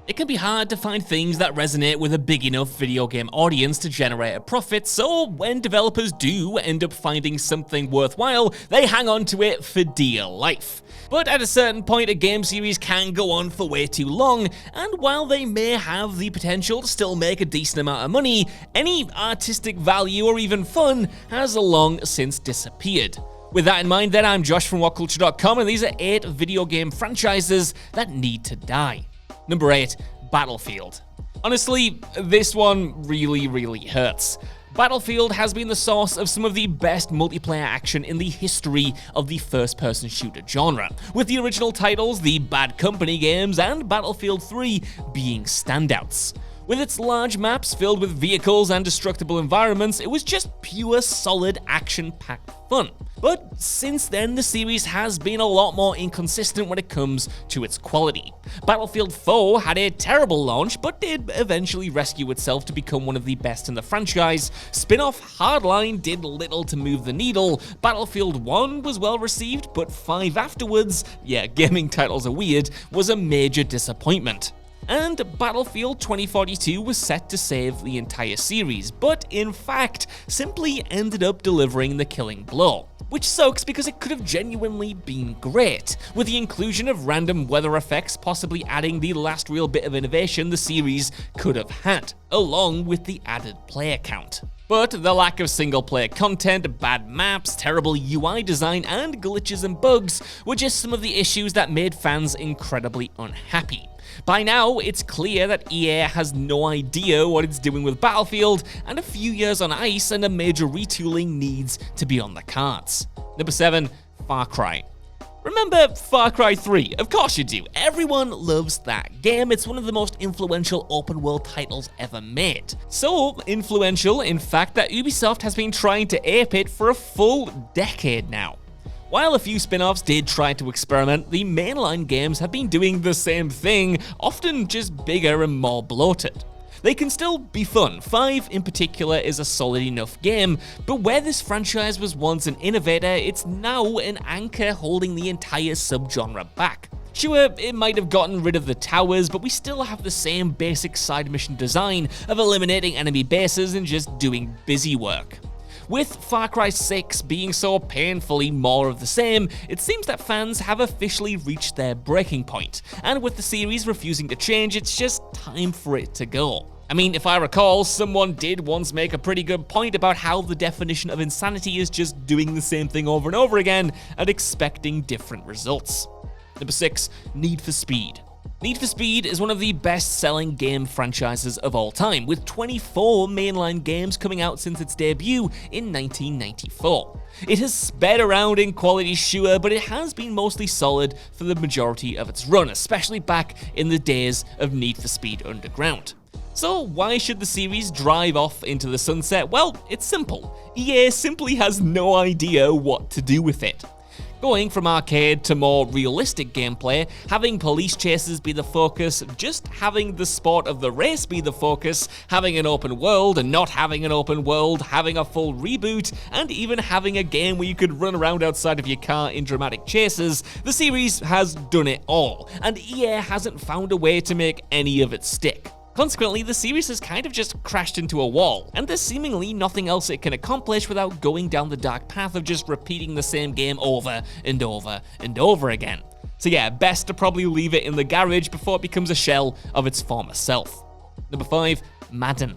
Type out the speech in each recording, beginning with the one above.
It can be hard to find things that resonate with a big enough video game audience to generate a profit, so when developers do end up finding something worthwhile, they hang on to it for dear life. But at a certain point, a game series can go on for way too long, and while they may have the potential to still make a decent amount of money, any artistic value or even fun has long since disappeared. With that in mind, then, I'm Josh from WhatCulture.com, and these are 8 video game franchises that need to die. Number 8, Battlefield. Honestly, this one really hurts. Battlefield has been the source of some of the best multiplayer action in the history of the first-person shooter genre, with the original titles, the Bad Company games, and Battlefield 3 being standouts. With its large maps filled with vehicles and destructible environments, it was just pure, solid, action-packed fun. But since then, the series has been a lot more inconsistent when it comes to its quality. Battlefield 4 had a terrible launch, but did eventually rescue itself to become one of the best in the franchise. Spin-off Hardline did little to move the needle. Battlefield 1 was well received, but 5 afterwards, yeah, gaming titles are weird, was a major disappointment. And Battlefield 2042 was set to save the entire series, but in fact, simply ended up delivering the killing blow. Which sucks because it could have genuinely been great, with the inclusion of random weather effects possibly adding the last real bit of innovation the series could have had, along with the added player count. But the lack of single-player content, bad maps, terrible UI design, and glitches and bugs were just some of the issues that made fans incredibly unhappy. By now, it's clear that EA has no idea what it's doing with Battlefield, and a few years on ice and a major retooling needs to be on the cards. Number 7, Far Cry. Remember Far Cry 3? Of course you do. Everyone loves that game. It's one of the most influential open-world titles ever made. So influential, in fact, that Ubisoft has been trying to ape it for a full decade now. While a few spin-offs did try to experiment, the mainline games have been doing the same thing, often just bigger and more bloated. They can still be fun. 5 in particular is a solid enough game, but where this franchise was once an innovator, it's now an anchor holding the entire subgenre back. Sure, it might have gotten rid of the towers, but we still have the same basic side mission design of eliminating enemy bases and just doing busy work. With Far Cry 6 being so painfully more of the same, it seems that fans have officially reached their breaking point, and with the series refusing to change, it's just time for it to go. I mean, if I recall, someone did once make a pretty good point about how the definition of insanity is just doing the same thing over and over again and expecting different results. Number 6, Need for Speed. Need for Speed is one of the best-selling game franchises of all time, with 24 mainline games coming out since its debut in 1994. It has sped around in quality, sure, but it has been mostly solid for the majority of its run, especially back in the days of Need for Speed Underground. So why should the series drive off into the sunset? Well, it's simple. EA simply has no idea what to do with it. Going from arcade to more realistic gameplay, having police chases be the focus, just having the sport of the race be the focus, having an open world and not having an open world, having a full reboot, and even having a game where you could run around outside of your car in dramatic chases, the series has done it all, and EA hasn't found a way to make any of it stick. Consequently, the series has kind of just crashed into a wall, and there's seemingly nothing else it can accomplish without going down the dark path of just repeating the same game over and over and over again. So yeah, best to probably leave it in the garage before it becomes a shell of its former self. Number 5, Madden.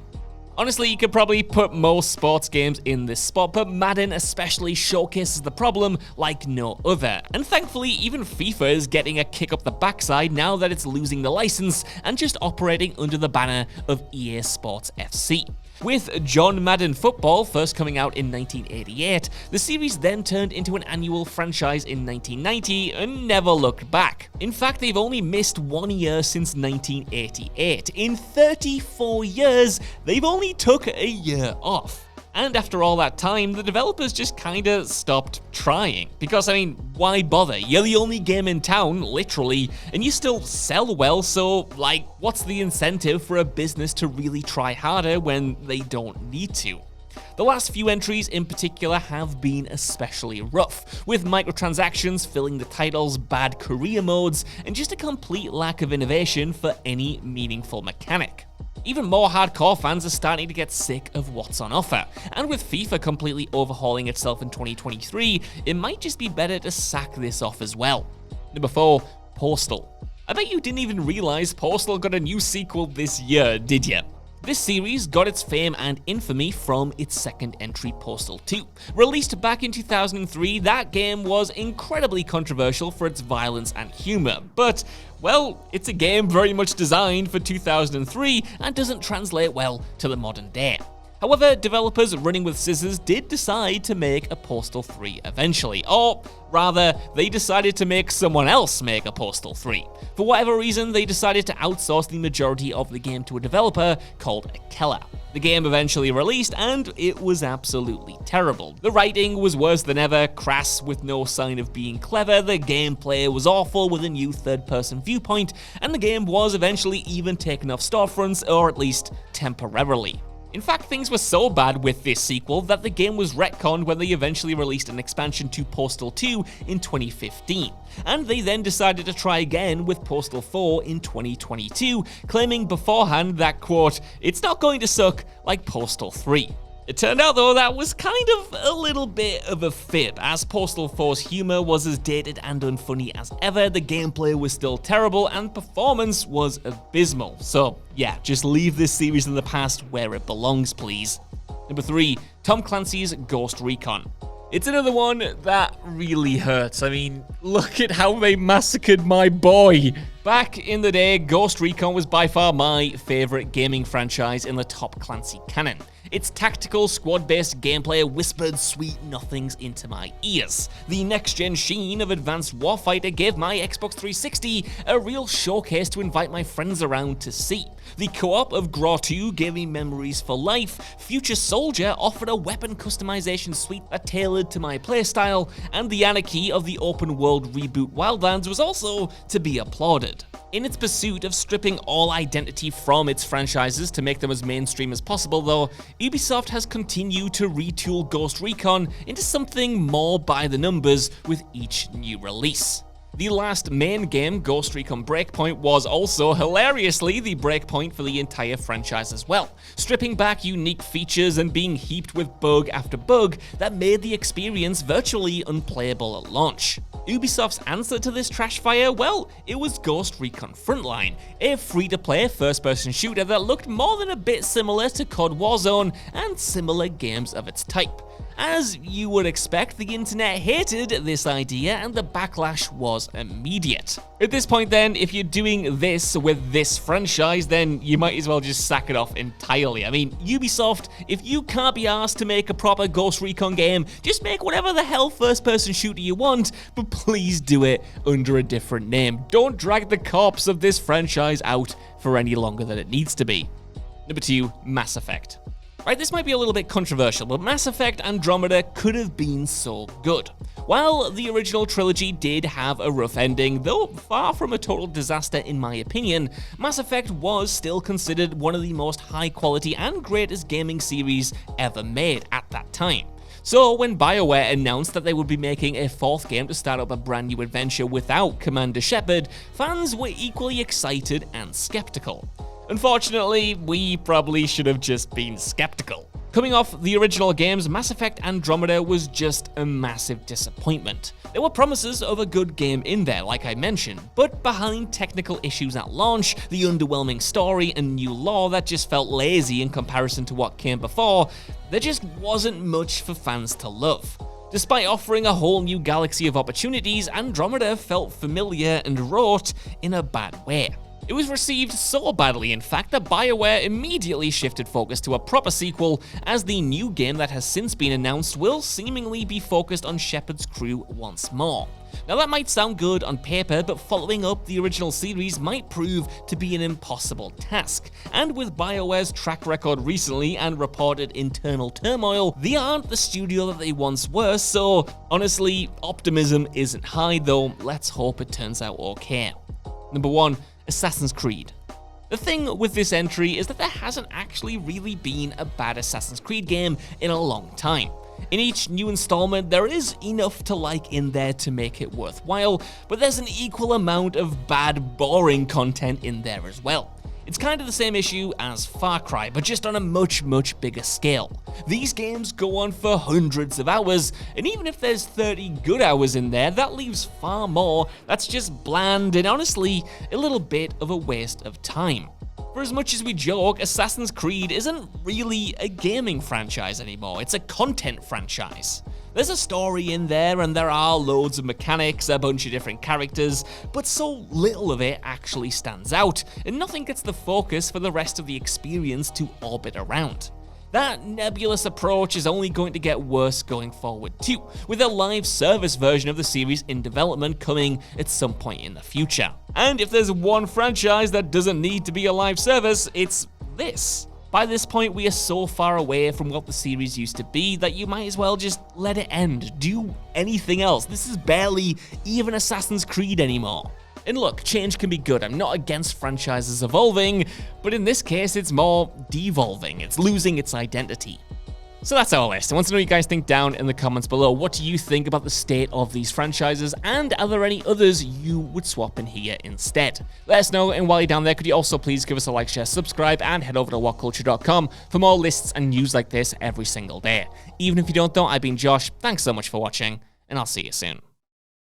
Honestly, you could probably put most sports games in this spot, but Madden especially showcases the problem like no other. And thankfully, even FIFA is getting a kick up the backside now that it's losing the license and just operating under the banner of EA Sports FC. With John Madden Football first coming out in 1988, the series then turned into an annual franchise in 1990 and never looked back. In fact, they've only missed 1 year since 1988. In 34 years, they've only took a year off. And after all that time, the developers just kinda stopped trying. Because, I mean, why bother? You're the only game in town, literally, and you still sell well, so, like, what's the incentive for a business to really try harder when they don't need to? The last few entries in particular have been especially rough, with microtransactions filling the title's bad career modes and just a complete lack of innovation for any meaningful mechanic. Even more hardcore fans are starting to get sick of what's on offer, and with FIFA completely overhauling itself in 2023, it might just be better to sack this off as well. Number 4, Postal. I bet you didn't even realize Postal got a new sequel this year, did ya? This series got its fame and infamy from its second entry, Postal 2. Released back in 2003, that game was incredibly controversial for its violence and humor, but, well, it's a game very much designed for 2003 and doesn't translate well to the modern day. However, developers running with scissors did decide to make a Postal 3 eventually, or rather, they decided to make someone else make a Postal 3. For whatever reason, they decided to outsource the majority of the game to a developer called Acast. The game eventually released, and it was absolutely terrible. The writing was worse than ever, crass with no sign of being clever, the gameplay was awful with a new third-person viewpoint, and the game was eventually even taken off storefronts, or at least temporarily. In fact, things were so bad with this sequel that the game was retconned when they eventually released an expansion to Postal 2 in 2015. And they then decided to try again with Postal 4 in 2022, claiming beforehand that, quote, "it's not going to suck like Postal 3. It turned out, though, that was kind of a little bit of a fib, as Postal 4's humor was as dated and unfunny as ever, the gameplay was still terrible, and performance was abysmal. So, yeah, just leave this series in the past where it belongs, please. Number 3, Tom Clancy's Ghost Recon. It's another one that really hurts. I mean, look at how they massacred my boy. Back in the day, Ghost Recon was by far my favorite gaming franchise in the top Clancy canon. Its tactical, squad-based gameplay whispered sweet nothings into my ears. The next-gen sheen of Advanced Warfighter gave my Xbox 360 a real showcase to invite my friends around to see. The co-op of GRAW 2 gave me memories for life, Future Soldier offered a weapon customization suite that tailored to my playstyle, and the anarchy of the open-world reboot Wildlands was also to be applauded. In its pursuit of stripping all identity from its franchises to make them as mainstream as possible, though, Ubisoft has continued to retool Ghost Recon into something more by the numbers with each new release. The last main game, Ghost Recon Breakpoint, was also hilariously the breakpoint for the entire franchise as well, stripping back unique features and being heaped with bug after bug that made the experience virtually unplayable at launch. Ubisoft's answer to this trash fire? Well, it was Ghost Recon Frontline, a free-to-play first-person shooter that looked more than a bit similar to COD Warzone and similar games of its type. As you would expect, the internet hated this idea and the backlash was immediate. At this point then, if you're doing this with this franchise, then you might as well just sack it off entirely. I mean, Ubisoft, if you can't be asked to make a proper Ghost Recon game, just make whatever the hell first-person shooter you want, but please do it under a different name. Don't drag the corpse of this franchise out for any longer than it needs to be. Number 2, Mass Effect. Right, this might be a little bit controversial, but Mass Effect Andromeda could have been so good. While the original trilogy did have a rough ending, though far from a total disaster in my opinion, Mass Effect was still considered one of the most high quality and greatest gaming series ever made at that time. So when BioWare announced that they would be making a fourth game to start up a brand new adventure without Commander Shepard, fans were equally excited and skeptical. Unfortunately, we probably should have just been skeptical. Coming off the original games, Mass Effect Andromeda was just a massive disappointment. There were promises of a good game in there, like I mentioned, but behind technical issues at launch, the underwhelming story and new lore that just felt lazy in comparison to what came before, there just wasn't much for fans to love. Despite offering a whole new galaxy of opportunities, Andromeda felt familiar and rote in a bad way. It was received so badly, in fact, that BioWare immediately shifted focus to a proper sequel, as the new game that has since been announced will seemingly be focused on Shepard's crew once more. Now that might sound good on paper, but following up the original series might prove to be an impossible task. And with BioWare's track record recently and reported internal turmoil, they aren't the studio that they once were, so honestly, optimism isn't high, though let's hope it turns out okay. Number 1, Assassin's Creed. The thing with this entry is that there hasn't actually really been a bad Assassin's Creed game in a long time. In each new installment, there is enough to like in there to make it worthwhile, but there's an equal amount of bad, boring content in there as well. It's kind of the same issue as Far Cry, but just on a much bigger scale. These games go on for hundreds of hours, and even if there's 30 good hours in there, that leaves far more that's just bland and honestly a little bit of a waste of time. For as much as we joke, Assassin's Creed isn't really a gaming franchise anymore, it's a content franchise. There's a story in there and there are loads of mechanics, a bunch of different characters, but so little of it actually stands out, and nothing gets the focus for the rest of the experience to orbit around. That nebulous approach is only going to get worse going forward too, with a live service version of the series in development coming at some point in the future. And if there's one franchise that doesn't need to be a live service, it's this. By this point, we are so far away from what the series used to be that you might as well just let it end. Do anything else. This is barely even Assassin's Creed anymore. And look, change can be good. I'm not against franchises evolving, but in this case, it's more devolving. It's losing its identity. So that's our list. I want to know what you guys think down in the comments below. What do you think about the state of these franchises, and are there any others you would swap in here instead? Let us know, and while you're down there, could you also please give us a like, share, subscribe, and head over to WhatCulture.com for more lists and news like this every single day. Even if you don't know, I've been Josh. Thanks so much for watching, and I'll see you soon.